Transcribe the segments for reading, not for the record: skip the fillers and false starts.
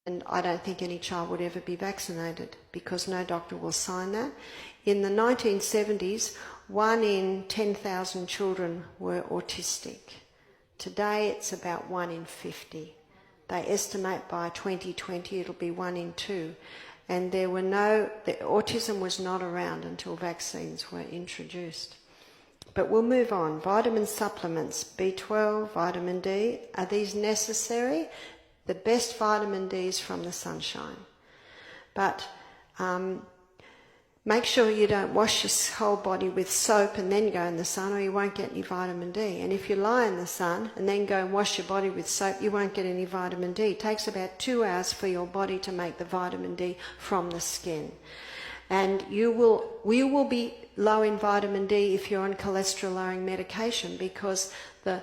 And I don't think any child would ever be vaccinated because no doctor will sign that. In the 1970s, 1 in 10,000 children were autistic. Today it's about 1 in 50. They estimate by 2020 it'll be 1 in 2. And the autism was not around until vaccines were introduced. But we'll move on. Vitamin supplements, B12, vitamin D, are these necessary? The best vitamin D is from the sunshine. But make sure you don't wash your whole body with soap and then go in the sun, or you won't get any vitamin D. And if you lie in the sun and then go and wash your body with soap, you won't get any vitamin D. It takes about 2 hours for your body to make the vitamin D from the skin. And you will be low in vitamin D if you're on cholesterol-lowering medication, because the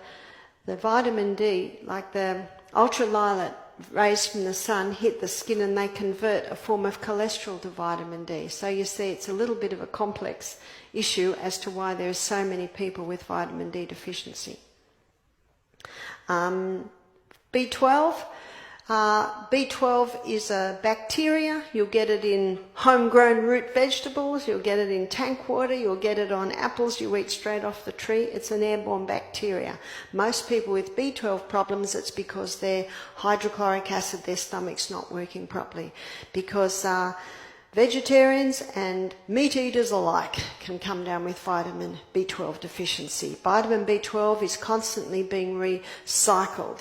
vitamin D, like the ultraviolet rays from the sun, hit the skin and they convert a form of cholesterol to vitamin D. So you see it's a little bit of a complex issue as to why there are so many people with vitamin D deficiency. B12. B12 is a bacteria. You'll get it in homegrown root vegetables, you'll get it in tank water, you'll get it on apples you eat straight off the tree. It's an airborne bacteria. Most people with B12 problems, it's because their hydrochloric acid, their stomach's not working properly. Because vegetarians and meat eaters alike can come down with vitamin B12 deficiency. Vitamin B12 is constantly being recycled.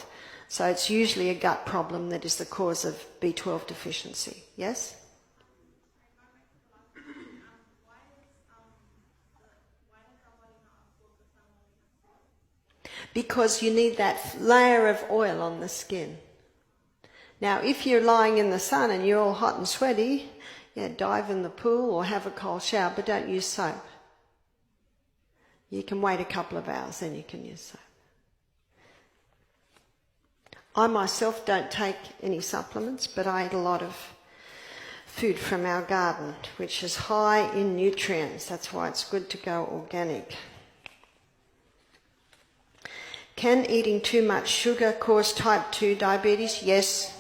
So it's usually a gut problem that is the cause of B12 deficiency. Yes? Because you need that layer of oil on the skin. Now, if you're lying in the sun and you're all hot and sweaty, dive in the pool or have a cold shower, but don't use soap. You can wait a couple of hours, then you can use soap. I myself don't take any supplements, but I eat a lot of food from our garden, which is high in nutrients. That's why it's good to go organic. Can eating too much sugar cause type 2 diabetes? Yes.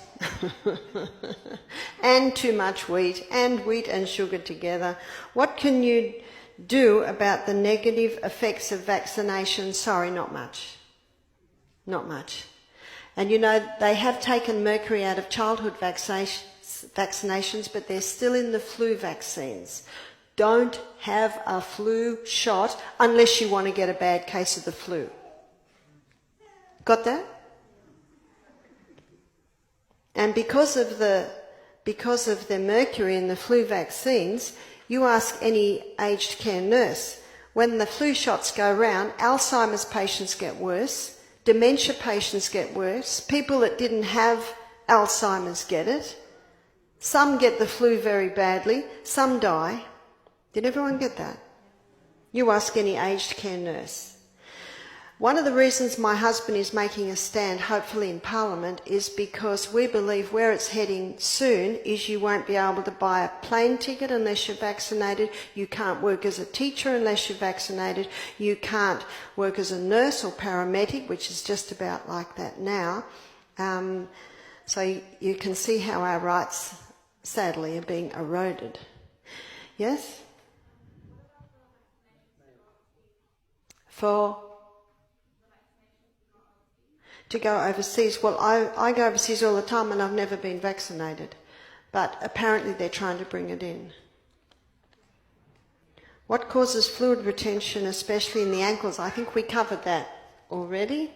And too much wheat, and wheat and sugar together. What can you do about the negative effects of vaccination? Sorry, not much. Not much. And you know, they have taken mercury out of childhood vaccinations, but they're still in the flu vaccines. Don't have a flu shot unless you want to get a bad case of the flu. Got that? And because of the mercury in the flu vaccines, you ask any aged care nurse, when the flu shots go round, Alzheimer's patients get worse, dementia patients get worse, people that didn't have Alzheimer's get it, some get the flu very badly, some die. Did everyone get that? You ask any aged care nurse. One of the reasons my husband is making a stand, hopefully in Parliament, is because we believe where it's heading soon is you won't be able to buy a plane ticket unless you're vaccinated, you can't work as a teacher unless you're vaccinated, you can't work as a nurse or paramedic, which is just about like that now. So you can see how our rights, sadly, are being eroded. Yes? To go overseas. Well, I go overseas all the time and I've never been vaccinated. But apparently they're trying to bring it in. What causes fluid retention, especially in the ankles? I think we covered that already.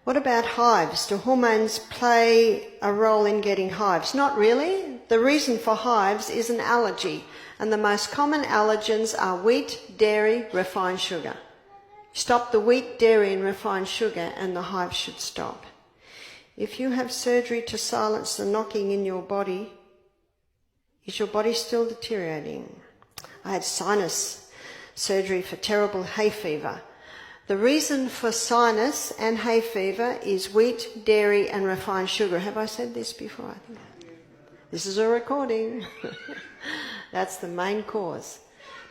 What about hives? Do hormones play a role in getting hives? Not really. The reason for hives is an allergy. And the most common allergens are wheat, dairy, refined sugar. Stop the wheat, dairy and refined sugar and the hives should stop. If you have surgery to silence the knocking in your body, is your body still deteriorating? I had sinus surgery for terrible hay fever. The reason for sinus and hay fever is wheat, dairy and refined sugar. Have I said this before? This is a recording. That's the main cause.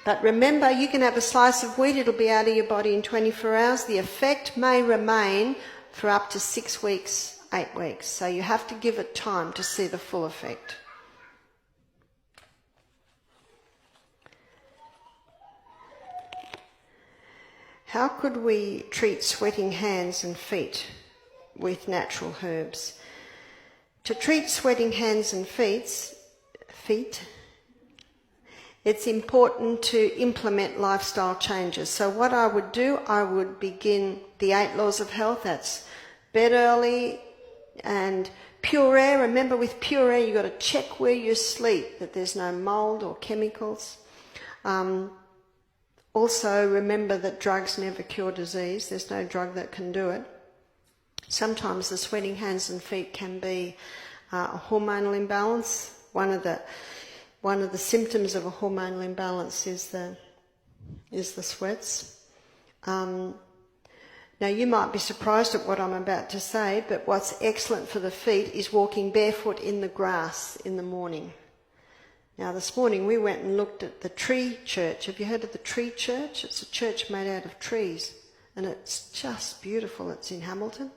But remember, you can have a slice of wheat, it'll be out of your body in 24 hours. The effect may remain for up to 6 weeks, 8 weeks. So you have to give it time to see the full effect. How could we treat sweating hands and feet with natural herbs? To treat sweating hands and feet, it's important to implement lifestyle changes. So what I would do, I would begin the 8 laws of health. That's bed early and pure air. Remember, with pure air, you've got to check where you sleep, that there's no mould or chemicals. Also, remember that drugs never cure disease. There's no drug that can do it. Sometimes the sweating hands and feet can be a hormonal imbalance. One of the symptoms of a hormonal imbalance is the sweats. Now, you might be surprised at what I'm about to say, but what's excellent for the feet is walking barefoot in the grass in the morning. Now, this morning we went and looked at the Tree Church. Have you heard of the Tree Church? It's a church made out of trees, and it's just beautiful. It's in Hamilton.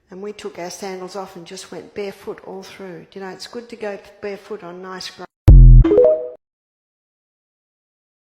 And we took our sandals off and just went barefoot all through. You know, it's good to go barefoot on nice grass.